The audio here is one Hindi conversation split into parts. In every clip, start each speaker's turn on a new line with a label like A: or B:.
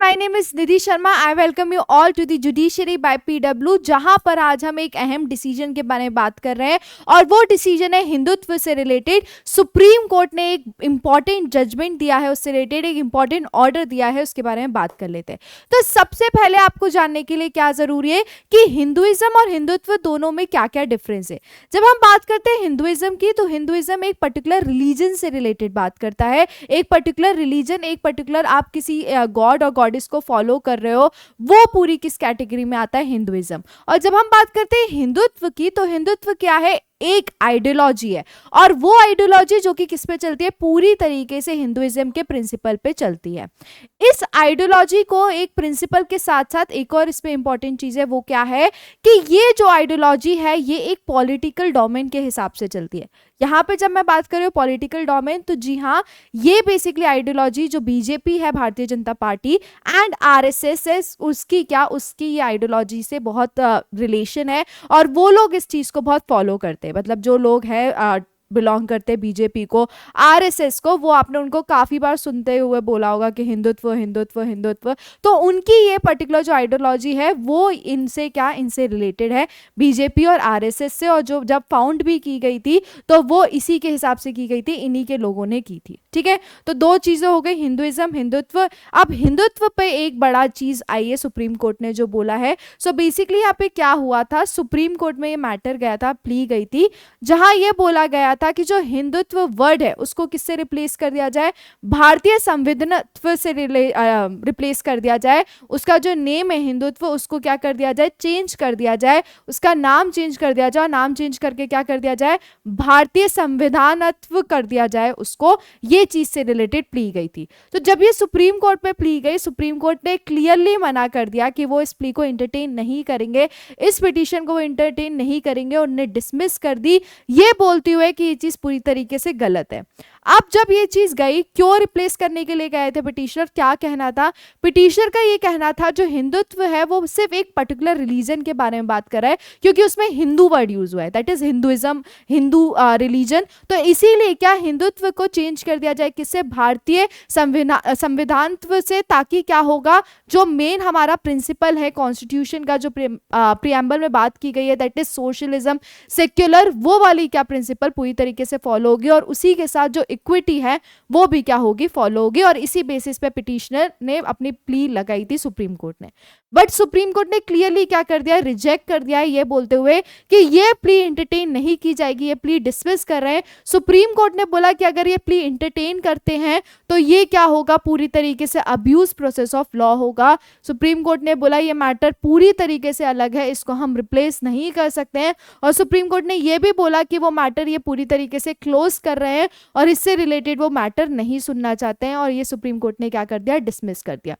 A: My name is Nidhi Sharma. I welcome you all to the judiciary by PW, जहां पर आज हम एक अहम डिसीजन के बारे में बात कर रहे हैं और वो डिसीजन है हिंदुत्व से रिलेटेड। सुप्रीम कोर्ट ने एक इंपॉर्टेंट जजमेंट दिया है, उससे रिलेटेड एक इंपॉर्टेंट ऑर्डर दिया है, उसके बारे में बात कर लेते हैं। तो सबसे पहले आपको जानने के लिए क्या जरूरी है कि हिंदुइज्म और हिंदुत्व दोनों में क्या क्या डिफरेंस है। जब हम बात करते हैं हिंदुइज्म की, तो हिंदुइज्म एक पर्टिकुलर रिलीजन से रिलेटेड बात करता है। एक पर्टिकुलर रिलीजन, एक पर्टिकुलर आप किसी गॉड और गॉडेस को फॉलो कर रहे हो, वो पूरी किस कैटेगरी में आता है, हिंदुइज्म। और जब हम बात करते हैं हिंदुत्व की, तो हिंदुत्व क्या है, एक आइडियोलॉजी है, और वो आइडियोलॉजी जो कि किस पे चलती है, पूरी तरीके से हिंदुइज्म के प्रिंसिपल पे चलती है। इस आइडियोलॉजी को एक प्रिंसिपल के साथ साथ एक और इसमें इंपॉर्टेंट चीज है, वो क्या है कि ये जो आइडियोलॉजी है ये एक पॉलिटिकल डोमेन के हिसाब से चलती है। यहाँ पे जब मैं बात कर रही हूँ पॉलिटिकल डोमेन, तो जी हाँ, ये बेसिकली आइडियोलॉजी जो बीजेपी है, Bharatiya Janata party, and RSS है, उसकी ये आइडियोलॉजी से बहुत रिलेशन है, और वो लोग इस चीज को बहुत फॉलो करते हैं। मतलब जो लोग हैं बिलोंग करते हैं बीजेपी को, आरएसएस को, वो आपने उनको काफी बार सुनते हुए बोला होगा कि हिंदुत्व हिंदुत्व हिंदुत्व। तो उनकी ये पर्टिकुलर जो आइडियोलॉजी है वो इनसे रिलेटेड है, बीजेपी और आरएसएस से। और जो जब फाउंड भी की गई थी तो वो इसी के हिसाब से की गई थी, इन्हीं के लोगों ने की थी। ठीक है, तो दो चीजें हो गई, हिंदुइज्म, हिंदुत्व। अब हिंदुत्व पे एक बड़ा चीज आई है, सुप्रीम कोर्ट ने जो बोला है। सो बेसिकली यहाँ पे क्या हुआ था, सुप्रीम कोर्ट में ये मैटर गया था, प्ली गई थी, जहां ये बोला गया था कि जो हिंदुत्व वर्ड है उसको किससे रिप्लेस कर दिया जाए, भारतीय संविधानत्व से रिप्लेस कर दिया जाए। उसका जो नेम है हिंदुत्व, उसको क्या कर दिया जाए, चेंज कर दिया जाए, उसका नाम चेंज कर दिया जाए, नाम चेंज करके क्या कर दिया जाए, भारतीय संविधानत्व कर दिया जाए उसको। ये चीज से रिलेटेड प्ली गई थी। तो जब ये सुप्रीम कोर्ट में प्ली गई, सुप्रीम कोर्ट ने क्लियरली मना कर दिया कि वो इस प्ली को एंटरटेन नहीं करेंगे, इस पिटीशन को वो एंटरटेन नहीं करेंगे, उन्हें डिसमिस कर दी, ये बोलते हुए कि ये चीज पूरी तरीके से गलत है। अब जब ये चीज गई, क्यों रिप्लेस करने के लिए गए थे पिटीशनर, क्या कहना था पिटीशनर का, ये कहना था जो हिंदुत्व है वो सिर्फ एक पर्टिकुलर रिलीजन के बारे में बात कर रहा है, क्योंकि उसमें हिंदू वर्ड यूज हुआ है, that is Hinduism, Hindu religion. तो इसीलिए क्या हिंदुत्व को चेंज कर दिया जाए, किससे, भारतीय संविधानत्व से, ताकि क्या होगा, जो मेन हमारा प्रिंसिपल है कॉन्स्टिट्यूशन का, जो प्रियम्बल में बात की गई है, दैट इज सोशलिज्म, सेक्युलर, वो वाली क्या प्रिंसिपल पूरी तरीके से फॉलो होगी, और उसी के साथ जो इक्विटी है वो भी क्या होगी, फॉलो होगी। और इसी बेसिस पे पिटीशनर ने अपनी प्ली लगाई थी सुप्रीम कोर्ट ने। बट सुप्रीम कोर्ट ने क्लियरली क्या कर दिया, रिजेक्ट कर दिया है, ये बोलते हुए कि ये प्ली एंटरटेन नहीं की जाएगी, ये प्ली डिसमिस कर रहे हैं। सुप्रीम कोर्ट ने बोला कि अगर ये प्ली एंटरटेन करते हैं तो ये क्या होगा, पूरी तरीके से अब्यूज प्रोसेस ऑफ लॉ होगा। सुप्रीम कोर्ट ने बोला ये मैटर पूरी तरीके से अलग है, इसको हम रिप्लेस नहीं कर सकते हैं। और सुप्रीम कोर्ट ने यह भी बोला कि वो मैटर ये पूरी तरीके से क्लोज कर रहे हैं और इससे रिलेटेड वो मैटर नहीं सुनना चाहते हैं, और ये सुप्रीम कोर्ट ने क्या कर दिया, डिसमिस कर दिया।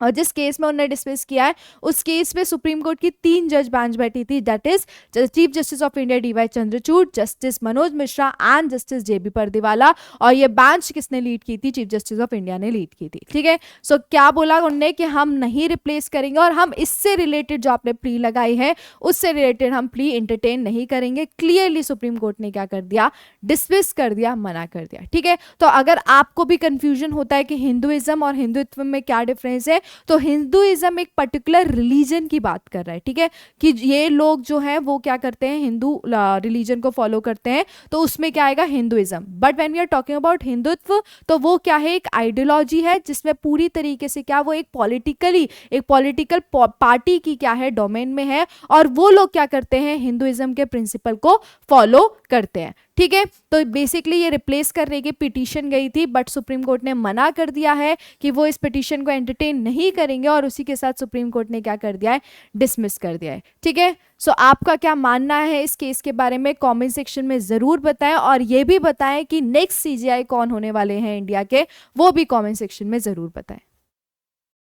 A: और जिस केस में उन्होंने डिसमिस किया है, उस केस में सुप्रीम कोर्ट की 3 जज बेंच बैठी थी, that is chief justice of India DY Chandrachud, justice Manoj Mishra and justice JB Pardiwala. और ये बेंच किसने लीड की थी, चीफ जस्टिस ऑफ इंडिया ने लीड की थी। ठीक है, सो क्या बोला उन्होंने कि हम नहीं रिप्लेस करेंगे, और हम इससे रिलेटेड जो आपने प्ली लगाई है उससे रिलेटेड हम प्ली एंटरटेन नहीं करेंगे। क्लियरली सुप्रीम कोर्ट ने क्या कर दिया, डिसमिस कर दिया, मना कर दिया। ठीक है, तो अगर आपको भी कंफ्यूजन होता है कि हिंदुइज्म और हिंदुत्व में क्या डिफरेंस है, तो हिंदुइज्म एक पर्टिकुलर रिलीजन की बात कर रहा है। ठीक है, कि ये लोग जो हैं वो क्या करते हैं, हिंदू रिलीजन को फॉलो करते हैं, तो उसमें क्या आएगा, Hinduism. But when we are talking about Hindutva, तो वो क्या है, एक आइडियोलॉजी है, जिसमें पूरी तरीके से क्या, वो एक पॉलिटिकल पार्टी की क्या है, डोमेन में है, और वो लोग क्या करते हैं, हिंदुइज्म के प्रिंसिपल को फॉलो करते हैं। ठीक है, तो बेसिकली ये रिप्लेस करने की पिटीशन गई थी, बट सुप्रीम कोर्ट ने मना कर दिया है कि वो इस पिटीशन को एंटरटेन नहीं करेंगे, और उसी के साथ सुप्रीम कोर्ट ने क्या कर दिया है, डिसमिस कर दिया है। ठीक है, सो आपका क्या मानना है इस केस के बारे में, कमेंट सेक्शन में जरूर बताएं, और ये भी बताएं कि नेक्स्ट सीजीआई कौन होने वाले हैं इंडिया के, वो भी कमेंट सेक्शन में जरूर बताएं।